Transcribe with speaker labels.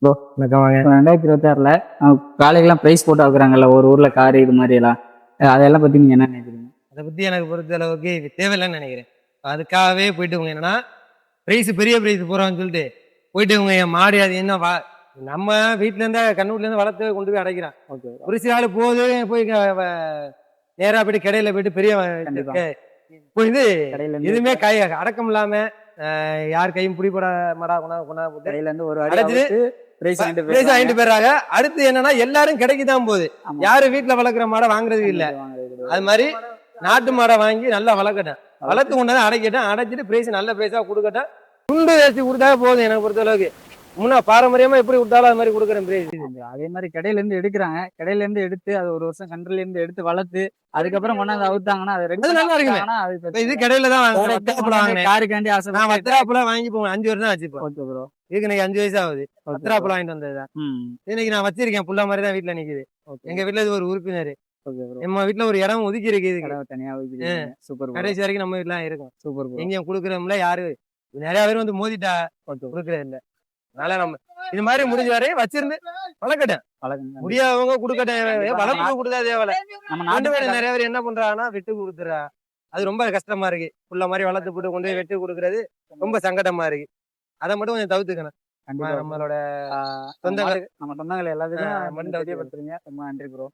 Speaker 1: Bro வணக்கம் வாங்க.
Speaker 2: 2026ல காளைக்கெல்லாம் price போட்டு வைக்கிறாங்கல்ல ஒரு ஊர்ல காரு இது மாதிரி எல்லாம். அதெல்லாம் பத்தி நீங்க என்ன நினைக்கிறீங்க?
Speaker 1: அதை பத்தி எனக்கு பொறுத்த அளவுக்கு இது தேவையில்லைன்னு நினைக்கிறேன். அதுக்காகவே போயிட்டு இவங்க என்னன்னா பிரைஸ் பெரிய பிரைஸ் போறான்னு சொல்லிட்டு போயிட்டு இவங்க என் மாடு அது என்ன நம்ம வீட்டுல இருந்தா கண்ணூர்ல இருந்து வளர்த்து கொண்டு போய் அடைக்கிறான். ஒரு சில ஆளு போது போய் நேரா போயிட்டு கடையில போயிட்டு பெரிய போயிட்டு எதுவுமே கை அடக்கம் இல்லாம யார் கையும் பிடிபட மாடா கொண்டா போட்டு
Speaker 2: கடையில இருந்து ஒரு
Speaker 1: அடைச்சிட்டு பிரைஸ் வாங்கிட்டு போயிடுறாங்க. அடுத்து என்னன்னா எல்லாரும் கிடைக்குதான் போகுது. யாரும் வீட்டுல வளர்க்குற மாடை வாங்குறது இல்ல. அது மாதிரி நாட்டு மாடை வாங்கி நல்லா வளர்க்கட்டேன், வளர்த்து கொண்டாந்து அடைக்கட்டேன், அடைச்சிட்டு பிரைஸ் நல்ல பிரைஸா கொடுக்கட்டேன். துண்டு வேஸ்டி கொடுத்தாவே போதும் எனக்கு பொறுத்த அளவுக்கு. முன்னா பாரம்பரியமா எப்படி கொடுத்தாலும் அது மாதிரி கொடுக்குறேன் பிரைஸ்.
Speaker 2: அதே மாதிரி கடையில இருந்து எடுக்கிறாங்க, கடையில இருந்து எடுத்து அது ஒரு வருஷம் கன்றுல இருந்து எடுத்து வளர்த்து அதுக்கப்புறம் கொண்டாந்து அவுத்தாங்கன்னா அது
Speaker 1: நல்லா இருக்குங்க. இது கடையில தான் வாங்கினேன்.
Speaker 2: காருக்காண்டி ஆசை
Speaker 1: நான் வத்திராப்புல வாங்கி போவேன். 5 வருஷம் ஆச்சு. இதுக்கு எனக்கு 5 வயசு ஆகுது. வத்திராப்புல வாங்கிட்டு வந்ததுதான் இன்னைக்கு நான் வச்சிருக்கேன். புள்ள மாதிரி தான் வீட்டுல நிக்குது. எங்க வீட்டுல இது ஒரு உறுப்பினர். நம்ம வீட்டுல ஒரு இடம் ஒதுக்கி இருக்கு.
Speaker 2: தனியா சூப்பர்.
Speaker 1: கடைசி வரைக்கும் நம்ம வீட்டுல இருக்கும்.
Speaker 2: சூப்பர்.
Speaker 1: எங்கேயும் கொடுக்குறோம்ல யாரு நிறைய பேர் வந்து மோதிட்டா கொடுக்குறது இல்ல. அதனால நம்ம இது மாதிரி முடிஞ்ச வரையும் வச்சிருந்து வளர்க்கட்டேன். முடியாதவங்க கொடுக்கட்டேன். வளர்ப்பு கொடுத்தா தேவையில்ல. நம்ம நாட்டு பேர் நிறைய பேர் என்ன பண்றாங்கன்னா விட்டு கொடுத்துறா. அது ரொம்ப கஷ்டமா இருக்கு. புள்ள மாதிரி வளர்த்து போட்டு கொண்டு போய் வெட்டு கொடுக்கறது ரொம்ப சங்கடமா இருக்கு. அதை மட்டும் கொஞ்சம் தவிர்த்துக்கணும். நம்மளோட சொந்தங்கள்
Speaker 2: நம்ம சொந்தங்களை எல்லாத்துக்கும் தெரியப்படுத்துறீங்க. ரொம்ப நன்றி ப்ரோ.